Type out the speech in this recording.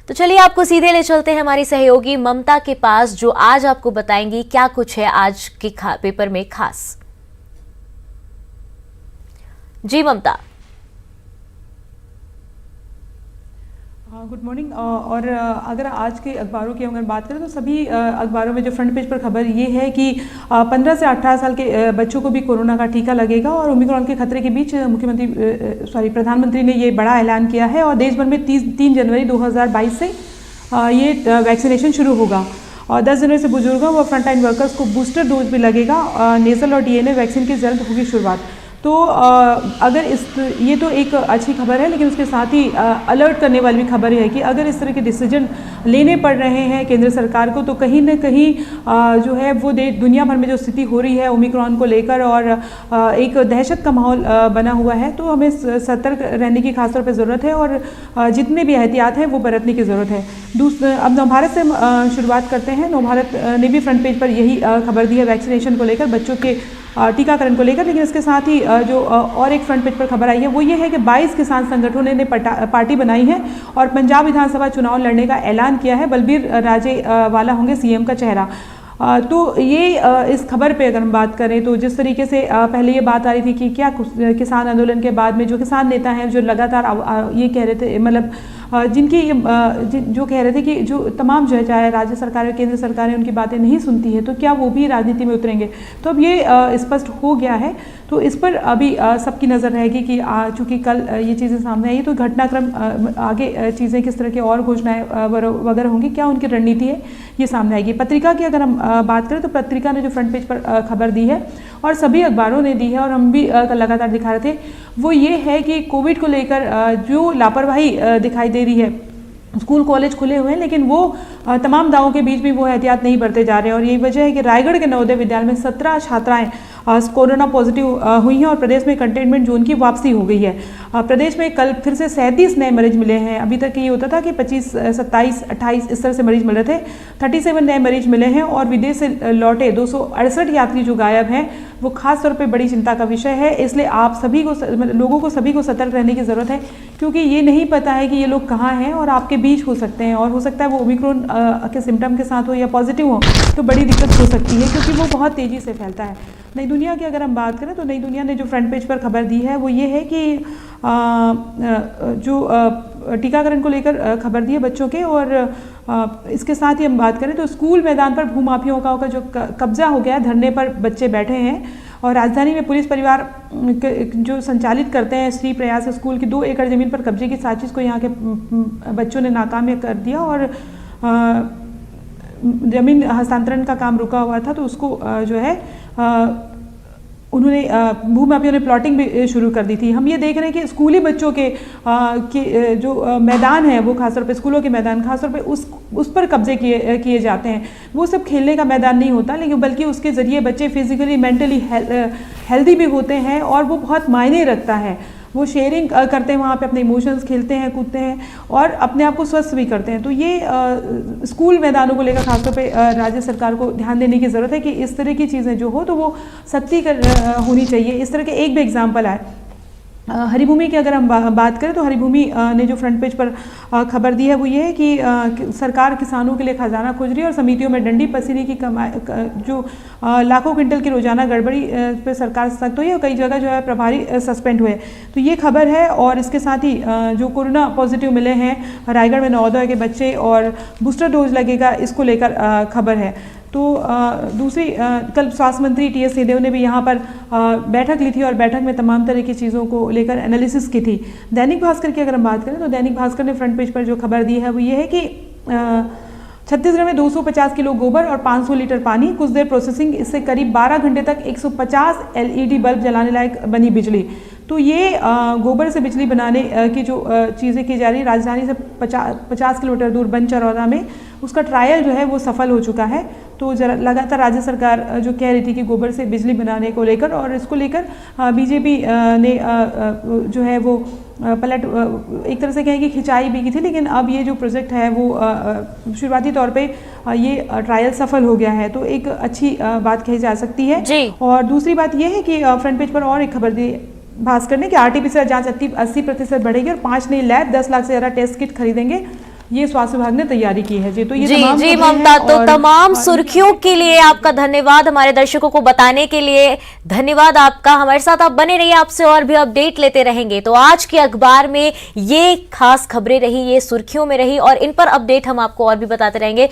तो चलिए आपको सीधे ले चलते हैं हमारी सहयोगी ममता के पास, जो आज आपको बताएंगी क्या कुछ है आज के पेपर में खास। जी ममता। Good morning. और अगर आज के अखबारों की अगर बात करें तो सभी अखबारों में जो फ्रंट पेज पर खबर ये है कि 15 से 18 साल के बच्चों को भी कोरोना का टीका लगेगा और ओमिक्रॉन के खतरे के बीच प्रधानमंत्री ने ये बड़ा ऐलान किया है और देश भर में 3 जनवरी 2022 से ये वैक्सीनेशन शुरू होगा और 10 जनवरी से बुजुर्गों व फ्रंटलाइन वर्कर्स को बूस्टर डोज भी लगेगा। नेजल और डीएनए वैक्सीन की जल्द होगी शुरुआत। तो अगर ये तो एक अच्छी खबर है, लेकिन उसके साथ ही अलर्ट करने वाली भी खबर है कि अगर इस तरह के डिसीजन लेने पड़ रहे हैं केंद्र सरकार को, तो कहीं ना कहीं जो है वो दुनिया भर में जो स्थिति हो रही है ओमिक्रॉन को लेकर और एक दहशत का माहौल बना हुआ है, तो हमें सतर्क रहने की खासतौर पर ज़रूरत है और जितने भी एहतियात हैं वो बरतने की ज़रूरत है। अब नवभारत से शुरुआत करते हैं। नवभारत ने भी फ्रंट पेज पर यही खबर दी है वैक्सीनेशन को लेकर, बच्चों के टीकाकरण को लेकर। लेकिन इसके साथ ही जो और एक फ्रंट पेज पर खबर आई है वो ये है कि 22 किसान संगठनों ने पार्टी बनाई है और पंजाब विधानसभा चुनाव लड़ने का ऐलान किया है। बलबीर राजे वाला होंगे सीएम का चेहरा। तो ये इस खबर पे अगर हम बात करें तो जिस तरीके से पहले ये बात आ रही थी कि क्या किसान आंदोलन के बाद में जो किसान नेता हैं जो लगातार ये कह रहे थे, मतलब जिनकी जो कह रहे थे कि जो तमाम जो है चाहे राज्य सरकार केंद्र सरकारें उनकी बातें नहीं सुनती है, तो क्या वो भी राजनीति में उतरेंगे। तो अब ये स्पष्ट हो गया है, तो इस पर अभी सबकी नज़र रहेगी कि चूँकि कल ये चीज़ें सामने आई तो घटनाक्रम आगे चीज़ें किस तरह की और घोषणाएं वगैरह होंगी, क्या उनकी रणनीति है, ये सामने आएगी। पत्रिका की अगर हम बात करें तो पत्रिका ने जो फ्रंट पेज पर खबर दी है और सभी अखबारों ने दी है और हम भी लगातार दिखा रहे थे, वो ये है कि कोविड को लेकर जो लापरवाही दिखाई दे रही है। स्कूल कॉलेज खुले हुए हैं लेकिन वो तमाम दावों के बीच भी वो एहतियात नहीं बरते जा रहे हैं और यही वजह है कि रायगढ़ के नवोदय विद्यालय में 17 छात्राएं कोरोना पॉजिटिव हुई हैं और प्रदेश में कंटेनमेंट जोन की वापसी हो गई है। प्रदेश में कल फिर से 37 नए मरीज मिले हैं। अभी तक ये होता था कि 25, 27, 28 इस तरह से मरीज मिल रहे थे। 37 नए मरीज मिले हैं और विदेश से लौटे 268 यात्री जो गायब हैं वो खास तौर पे बड़ी चिंता का विषय है। इसलिए आप सभी को सभी को सतर्क रहने की ज़रूरत है, क्योंकि ये नहीं पता है कि ये लोग कहाँ हैं और आपके बीच हो सकते हैं और हो सकता है वो ओमिक्रॉन के सिम्टम के साथ हो या पॉजिटिव हो तो बड़ी दिक्कत हो सकती है, क्योंकि वो बहुत तेज़ी से फैलता है। नई दुनिया की अगर हम बात करें तो नई दुनिया ने जो फ्रंट पेज पर खबर दी है वो ये है कि जो टीकाकरण को लेकर खबर दी है बच्चों के, और इसके साथ ही हम बात करें तो स्कूल मैदान पर भूमाफियाओं का जो कब्जा हो गया है, धरने पर बच्चे बैठे हैं और राजधानी में पुलिस परिवार जो संचालित करते हैं श्री प्रयास स्कूल की 2 एकड़ ज़मीन पर कब्जे की साजिश को यहाँ के बच्चों ने नाकाम कर दिया और ज़मीन हस्तांतरण का काम रुका हुआ था तो उसको जो है उन्होंने भूमाफियों ने प्लॉटिंग भी शुरू कर दी थी। हम ये देख रहे हैं कि स्कूली बच्चों के जो मैदान है वो खासतौर पे स्कूलों के मैदान खासतौर पे उस पर कब्जे किए जाते हैं। वो सब खेलने का मैदान नहीं होता, लेकिन बल्कि उसके ज़रिए बच्चे फिजिकली मेंटली हेल्दी भी होते हैं और वो बहुत मायने रखता है। वो शेयरिंग करते हैं, वहाँ पे अपने इमोशंस खेलते हैं, कूदते हैं और अपने आप को स्वस्थ भी करते हैं। तो ये स्कूल मैदानों को लेकर खासतौर पे राज्य सरकार को ध्यान देने की ज़रूरत है कि इस तरह की चीज़ें जो हो तो वो सख्ती होनी चाहिए। इस तरह के एक भी एग्जाम्पल आए। हरिभूमि की अगर हम बात करें तो हरिभूमि ने जो फ्रंट पेज पर खबर दी है वो ये है कि सरकार किसानों के लिए खजाना खोज रही है और समितियों में डंडी पसीने की कमाई जो लाखों क्विंटल की रोजाना गड़बड़ी पे सरकार सख्त हुई है और कई जगह जो है प्रभारी सस्पेंड हुए। तो ये खबर है और इसके साथ ही जो कोरोना पॉजिटिव मिले हैं रायगढ़ में नवोदय के बच्चे और बूस्टर डोज लगेगा, इसको लेकर खबर है। तो दूसरी कल स्वास्थ्य मंत्री टीएस सिंहदेव ने भी यहाँ पर बैठक ली थी और बैठक में तमाम तरह की चीज़ों को लेकर एनालिसिस की थी। दैनिक भास्कर की अगर हम बात करें तो दैनिक भास्कर ने फ्रंट पेज पर जो खबर दी है वो ये है कि छत्तीसगढ़ में 250 किलो गोबर और 500 लीटर पानी, कुछ देर प्रोसेसिंग, इससे करीब 12 घंटे तक 150 एलईडी बल्ब जलाने लायक बनी बिजली। तो ये गोबर से बिजली बनाने की जो चीज़ें की जा रही है राजधानी से 50 किलोमीटर दूर बनचरौदा में, उसका ट्रायल जो है वो सफल हो चुका है। तो लगातार राज्य सरकार जो कह रही थी कि गोबर से बिजली बनाने को लेकर और इसको लेकर बीजेपी ने जो है वो पलट एक तरह से कहें कि खिंचाई भी की थी, लेकिन अब ये जो प्रोजेक्ट है वो शुरुआती तौर पे ये ट्रायल सफल हो गया है, तो एक अच्छी बात कही जा सकती है जी। और दूसरी बात ये है कि फ्रंट पेज पर और एक खबर दी भास्कर ने कि आरटीपीसीआर जांच 80% बढ़ेगी और 5 नई लैब 10 लाख से ज़्यादा टेस्ट किट खरीदेंगे। ये स्वास्थ्य विभाग ने तैयारी की है जी। तो ये जी तमाम जी खबरें ममता, हैं तो और तमाम सुर्खियों के लिए आपका धन्यवाद, हमारे दर्शकों को बताने के लिए धन्यवाद आपका। हमारे साथ आप बने रहिए, आपसे और भी अपडेट लेते रहेंगे। तो आज के अखबार में ये खास खबरें रही, ये सुर्खियों में रही और इन पर अपडेट हम आपको और भी बताते रहेंगे।